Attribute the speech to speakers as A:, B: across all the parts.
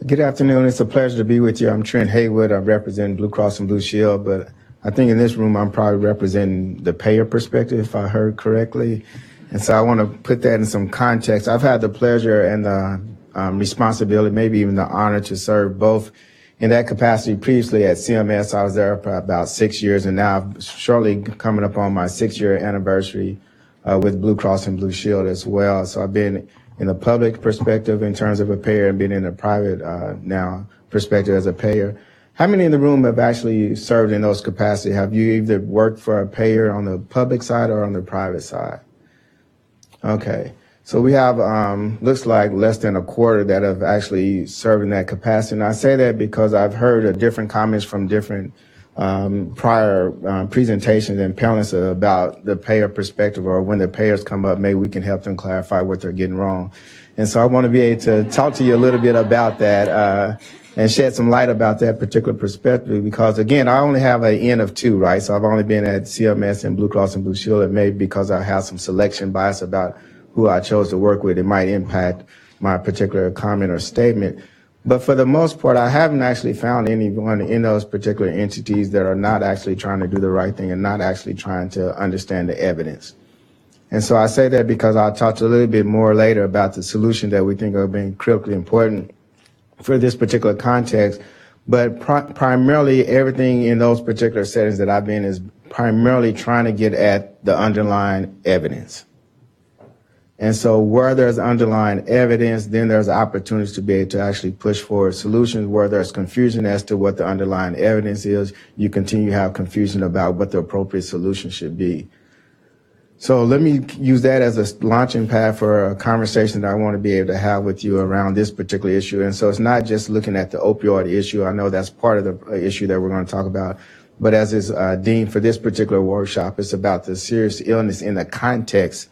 A: Good afternoon. It's a pleasure to be with you. I'm Trent Haywood. I represent Blue Cross and Blue Shield, but I think in this room I'm probably representing the payer perspective, if I heard correctly. And so I want to put that in some context. I've had the pleasure and the responsibility, maybe even the honor to serve both in that capacity previously at CMS. I was there for about 6 years, and now I'm shortly coming up on my 6-year anniversary with Blue Cross and Blue Shield as well. So I've been in the public perspective in terms of a payer and being in the private now perspective as a payer. How many in the room have actually served in those capacities? Have you either worked for a payer on the public side or on the private side? Okay, so we have looks like less than a quarter that have actually served in that capacity. And I say that because I've heard different comments from different prior presentations and panelists about the payer perspective, or when the payers come up, maybe we can help them clarify what they're getting wrong. And so I want to be able to talk to you a little bit about that and shed some light about that particular perspective, because again, I only have an N of 2, right? So I've only been at CMS and Blue Cross and Blue Shield, and maybe because I have some selection bias about who I chose to work with, it might impact my particular comment or statement. But for the most part, I haven't actually found anyone in those particular entities that are not actually trying to do the right thing and not actually trying to understand the evidence. And so I say that because I'll talk a little bit more later about the solution that we think are being critically important for this particular context. But primarily everything in those particular settings that I've been is primarily trying to get at the underlying evidence. And so where there's underlying evidence, then there's opportunities to be able to actually push forward solutions. Where there's confusion as to what the underlying evidence is, you continue to have confusion about what the appropriate solution should be. So let me use that as a launching pad for a conversation that I want to be able to have with you around this particular issue. And so it's not just looking at the opioid issue. I know that's part of the issue that we're going to talk about. But as is deemed for this particular workshop, it's about the serious illness in the context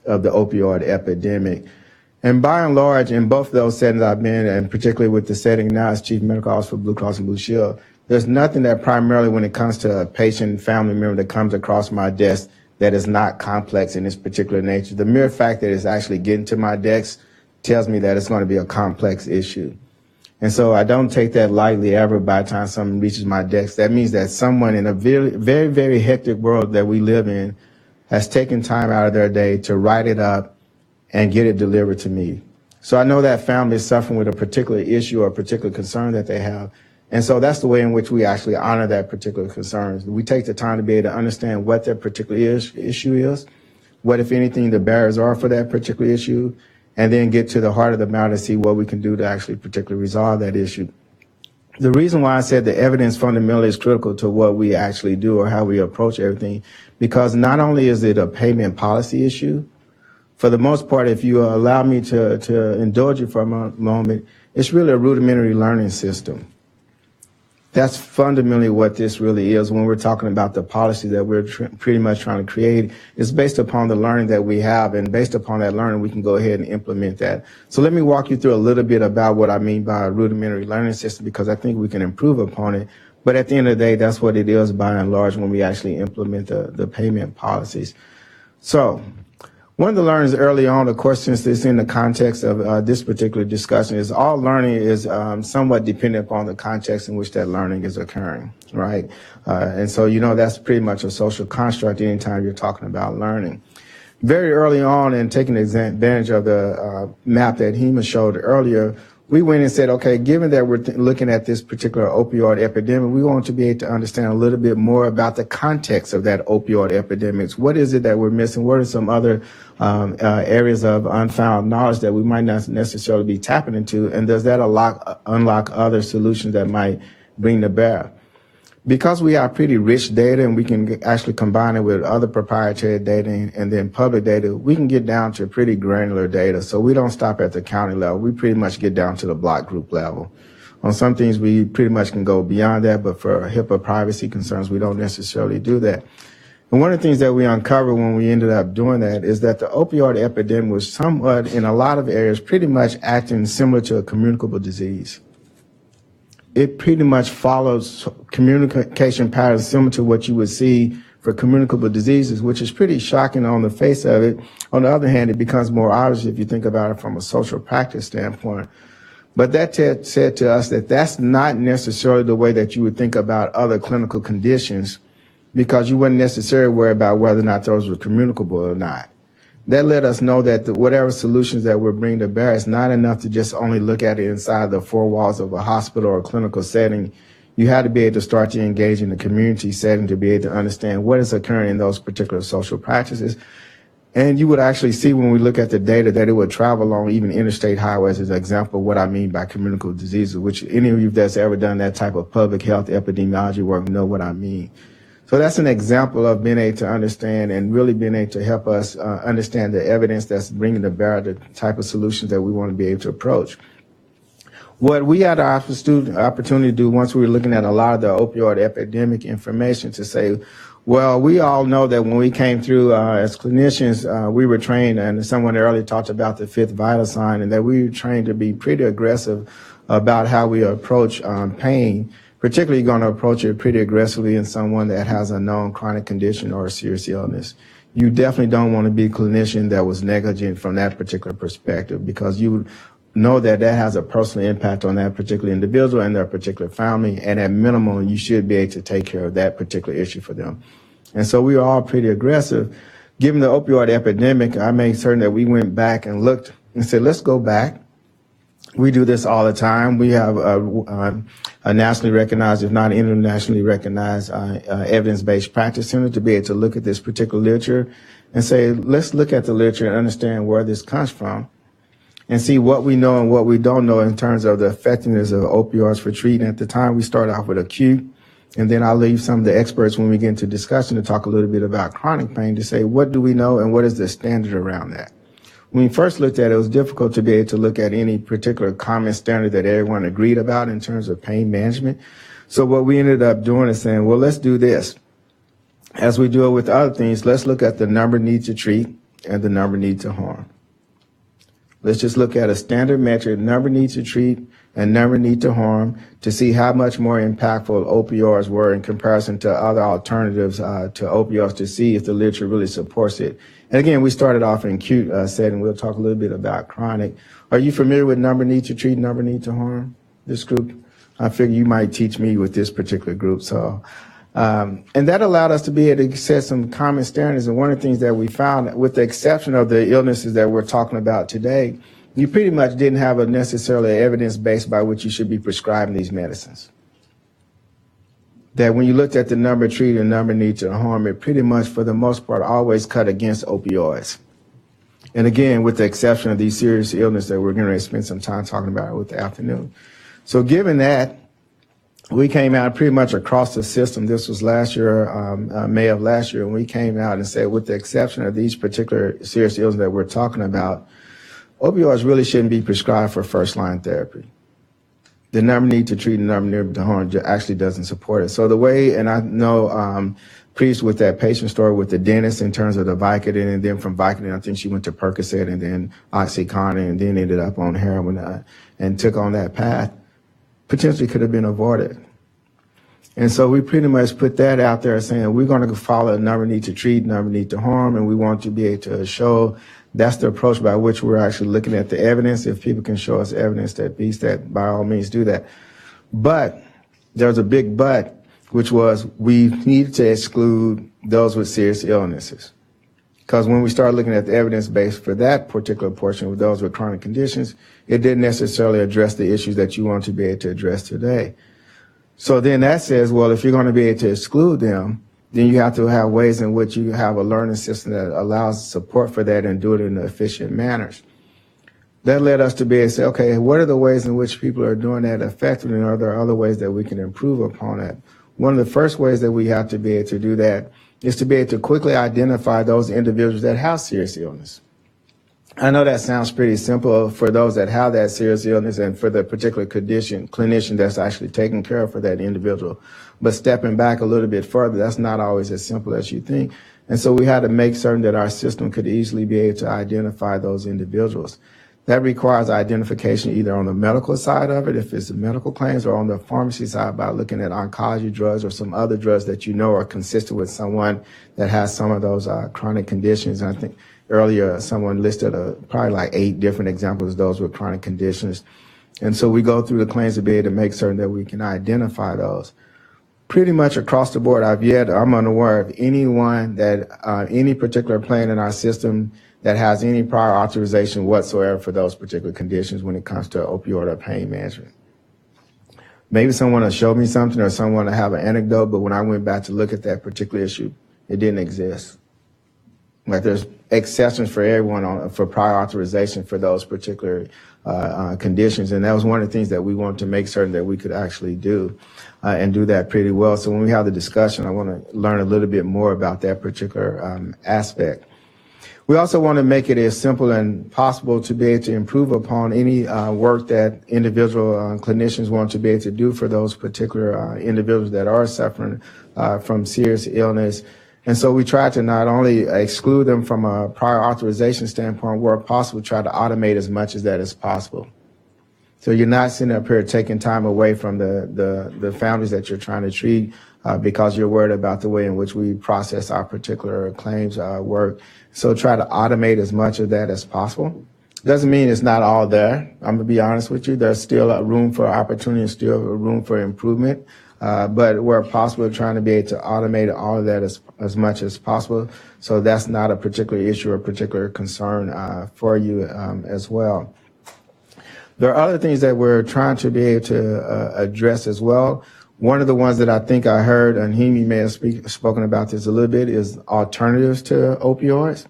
A: of the opioid epidemic. And by and large, in both of those settings I've been, and particularly with the setting now as Chief Medical Officer for Blue Cross and Blue Shield, there's nothing that primarily when it comes to a patient, family member that comes across my desk that is not complex in its particular nature. The mere fact that it's actually getting to my desk tells me that it's going to be a complex issue. And so I don't take that lightly ever by the time someone reaches my desk. That means that someone in a very, very, very hectic world that we live in has taken time out of their day to write it up and get it delivered to me. So I know that family is suffering with a particular issue or a particular concern that they have. And so that's the way in which we actually honor that particular concern. We take the time to be able to understand what that particular issue is, what, if anything, the barriers are for that particular issue, and then get to the heart of the matter to see what we can do to actually particularly resolve that issue. The reason why I said the evidence fundamentally is critical to what we actually do or how we approach everything, because not only is it a payment policy issue, for the most part, if you allow me to indulge you for a moment, it's really a rudimentary learning system. That's fundamentally what this really is when we're talking about the policy that we're pretty much trying to create. It's based upon the learning that we have, and based upon that learning, we can go ahead and implement that. So let me walk you through a little bit about what I mean by a rudimentary learning system, because I think we can improve upon it. But at the end of the day, that's what it is by and large when we actually implement the payment policies. So one of the learnings early on, of course, since it's in the context of this particular discussion, is all learning is somewhat dependent upon the context in which that learning is occurring, right? And so, that's pretty much a social construct anytime you're talking about learning. Very early on, and taking advantage of the map that Hema showed earlier, we went and said, okay, given that we're looking at this particular opioid epidemic, we want to be able to understand a little bit more about the context of that opioid epidemic. What is it that we're missing? What are some other areas of unfound knowledge that we might not necessarily be tapping into? And does that unlock other solutions that might bring to bear? Because we have pretty rich data and we can actually combine it with other proprietary data and then public data, we can get down to pretty granular data. So we don't stop at the county level. We pretty much get down to the block group level. On some things, we pretty much can go beyond that, but for HIPAA privacy concerns, we don't necessarily do that. And one of the things that we uncovered when we ended up doing that is that the opioid epidemic was somewhat, in a lot of areas, pretty much acting similar to a communicable disease. It pretty much follows communication patterns similar to what you would see for communicable diseases, which is pretty shocking on the face of it. On the other hand, it becomes more obvious if you think about it from a social practice standpoint. But that said to us that that's not necessarily the way that you would think about other clinical conditions, because you wouldn't necessarily worry about whether or not those were communicable or not. That let us know that whatever solutions that we're bringing to bear is not enough to just only look at it inside the four walls of a hospital or a clinical setting. You have to be able to start to engage in the community setting to be able to understand what is occurring in those particular social practices. And you would actually see when we look at the data that it would travel along even interstate highways as an example of what I mean by communicable diseases, which any of you that's ever done that type of public health epidemiology work know what I mean. So that's an example of being able to understand and really being able to help us understand the evidence that's bringing to bear the type of solutions that we want to be able to approach. What we had our opportunity to do once we were looking at a lot of the opioid epidemic information to say, well, we all know that when we came through as clinicians, we were trained, and someone earlier talked about the fifth vital sign, and that we were trained to be pretty aggressive about how we approach pain, particularly going to approach it pretty aggressively in someone that has a known chronic condition or a serious illness. You definitely don't want to be a clinician that was negligent from that particular perspective, because you know that that has a personal impact on that particular individual and their particular family, and at minimum, you should be able to take care of that particular issue for them. And so we were all pretty aggressive. Given the opioid epidemic, I made certain that we went back and looked and said, let's go back. We do this all the time. We have a nationally recognized, if not internationally recognized, evidence-based practice center to be able to look at this particular literature and say, let's look at the literature and understand where this comes from, and see what we know and what we don't know in terms of the effectiveness of opioids for treating. At the time, we start off with acute, and then I'll leave some of the experts when we get into discussion to talk a little bit about chronic pain to say, what do we know and what is the standard around that? When we first looked at it, it was difficult to be able to look at any particular common standard that everyone agreed about in terms of pain management. So what we ended up doing is saying, well, let's do this. As we do it with other things, let's look at the number need to treat and the number need to harm. Let's just look at a standard metric, number need to treat and number need to harm, to see how much more impactful opioids were in comparison to other alternatives to opioids, to see if the literature really supports it. And again, we started off in acute setting. We'll talk a little bit about chronic. Are you familiar with number need to treat, number need to harm, this group? I figure you might teach me with this particular group. So, and that allowed us to be able to set some common standards. And one of the things that we found, with the exception of the illnesses that we're talking about today, you pretty much didn't have a necessarily evidence base by which you should be prescribing these medicines. That when you looked at the number treated and number need to harm, it pretty much, for the most part, always cut against opioids. And again, with the exception of these serious illnesses that we're going to spend some time talking about with the afternoon. So given that, we came out pretty much across the system. This was last year, May of last year, and we came out and said, with the exception of these particular serious illnesses that we're talking about, opioids really shouldn't be prescribed for first-line therapy. The number need to treat and number need to harm actually doesn't support it. So the way, and I know Priest with that patient story with the dentist in terms of the Vicodin, and then from Vicodin, I think she went to Percocet and then OxyContin, and then ended up on heroin and took on that path, potentially could have been avoided. And so we pretty much put that out there saying we're going to follow number need to treat, number need to harm, and we want to be able to show that's the approach by which we're actually looking at the evidence. If people can show us evidence that beats that, by all means do that. But there's a big but, which was we needed to exclude those with serious illnesses. Because when we started looking at the evidence base for that particular portion with those with chronic conditions, it didn't necessarily address the issues that you want to be able to address today. So then that says, well, if you're going to be able to exclude them, then you have to have ways in which you have a learning system that allows support for that and do it in efficient manners. That led us to be able to say, okay, what are the ways in which people are doing that effectively, and are there other ways that we can improve upon that? One of the first ways that we have to be able to do that is to be able to quickly identify those individuals that have serious illness. I know that sounds pretty simple for those that have that serious illness and for the particular clinician that's actually taking care of for that individual. But stepping back a little bit further, that's not always as simple as you think. And so we had to make certain that our system could easily be able to identify those individuals. That requires identification either on the medical side of it, if it's the medical claims, or on the pharmacy side by looking at oncology drugs or some other drugs that you know are consistent with someone that has some of those chronic conditions. And I think earlier someone listed probably like 8 different examples of those with chronic conditions. And so we go through the claims to be able to make certain that we can identify those. Pretty much across the board, I'm unaware of anyone that, any particular plan in our system that has any prior authorization whatsoever for those particular conditions when it comes to opioid or pain management. Maybe someone will show me something or someone will have an anecdote, but when I went back to look at that particular issue, it didn't exist. Like there's exceptions for everyone for prior authorization for those particular conditions, and that was one of the things that we wanted to make certain that we could actually do and do that pretty well. So when we have the discussion, I want to learn a little bit more about that particular aspect. We also want to make it as simple and possible to be able to improve upon any work that individual clinicians want to be able to do for those particular individuals that are suffering from serious illness. And so we try to not only exclude them from a prior authorization standpoint, where possible, try to automate as much as that as possible. So you're not sitting up here taking time away from the families that you're trying to treat because you're worried about the way in which we process our particular claims work. So try to automate as much of that as possible. Doesn't mean it's not all there. I'm going to be honest with you. There's still a room for opportunity and still a room for improvement. But where possible, trying to be able to automate all of that as much as possible. So that's not a particular issue or particular concern for you as well. There are other things that we're trying to be able to address as well. One of the ones that I think I heard, and he may have spoken about this a little bit, is alternatives to opioids.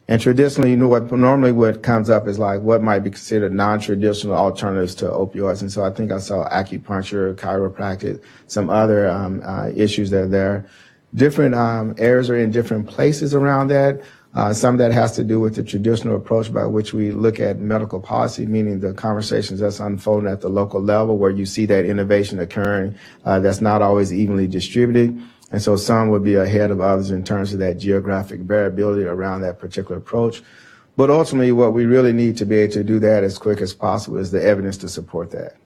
A: And traditionally, what comes up is like what might be considered non-traditional alternatives to opioids. And so I think I saw acupuncture, chiropractic, some other issues that are there. Different areas are in different places around that. Some of that has to do with the traditional approach by which we look at medical policy, meaning the conversations that's unfolding at the local level where you see that innovation occurring that's not always evenly distributed. And so some would be ahead of others in terms of that geographic variability around that particular approach. But ultimately, what we really need to be able to do that as quick as possible is the evidence to support that.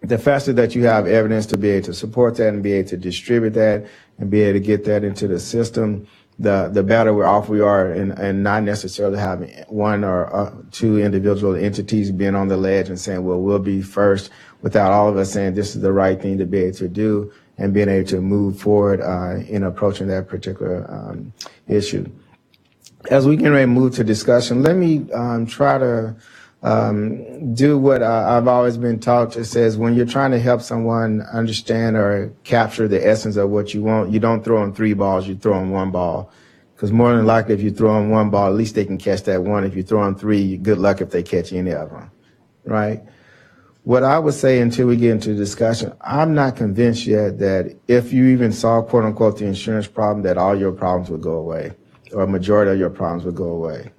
A: The faster that you have evidence to be able to support that and be able to distribute that and be able to get that into the system, the better off we are, and not necessarily having one or two individual entities being on the ledge and saying, well, we'll be first, without all of us saying this is the right thing to be able to do and being able to move forward in approaching that particular issue. As we get ready to move to discussion, let me try to do what I've always been taught. It says when you're trying to help someone understand or capture the essence of what you want, you don't throw them 3 balls, you throw them 1 ball. Because more than likely, if you throw them 1 ball, at least they can catch that one. If you throw them 3, good luck if they catch any of them, right? What I would say until we get into the discussion, I'm not convinced yet that if you even solve, quote unquote, the insurance problem, that all your problems would go away, or a majority of your problems would go away.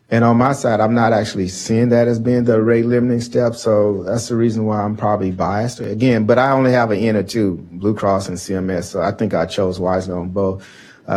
A: And on my side, I'm not actually seeing that as being the rate limiting step, so that's the reason why I'm probably biased. Again, but I only have an N or 2, Blue Cross and CMS, so I think I chose wisely on both.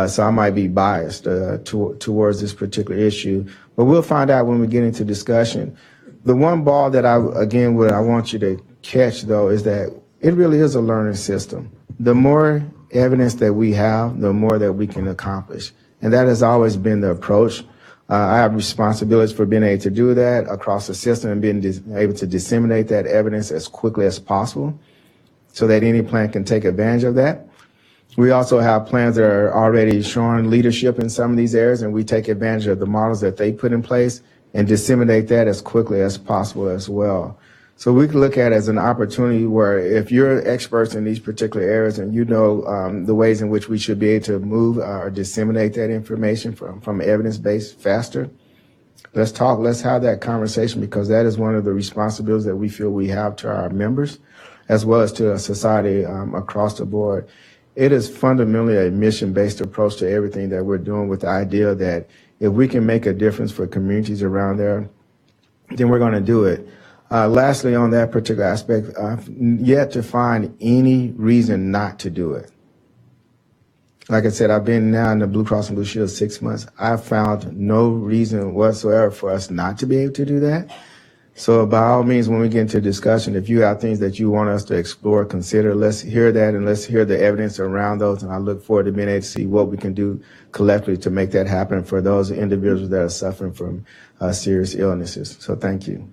A: So I might be biased towards this particular issue, but we'll find out when we get into discussion. The one ball that I want you to catch, though, is that it really is a learning system. The more evidence that we have, the more that we can accomplish. And that has always been the approach. I have responsibilities for being able to do that across the system and being able to disseminate that evidence as quickly as possible so that any plan can take advantage of that. We also have plans that are already showing leadership in some of these areas, and we take advantage of the models that they put in place and disseminate that as quickly as possible as well. So we can look at it as an opportunity where if you're experts in these particular areas and you know the ways in which we should be able to move or disseminate that information from evidence-based faster, let's talk, let's have that conversation, because that is one of the responsibilities that we feel we have to our members as well as to a society across the board. It is fundamentally a mission-based approach to everything that we're doing, with the idea that if we can make a difference for communities around there, then we're going to do it. Lastly, on that particular aspect, I've yet to find any reason not to do it. Like I said, I've been now in the Blue Cross and Blue Shield 6 months. I've found no reason whatsoever for us not to be able to do that. So by all means, when we get into discussion, if you have things that you want us to explore, consider, let's hear that, and let's hear the evidence around those. And I look forward to being able to see what we can do collectively to make that happen for those individuals that are suffering from serious illnesses. So thank you.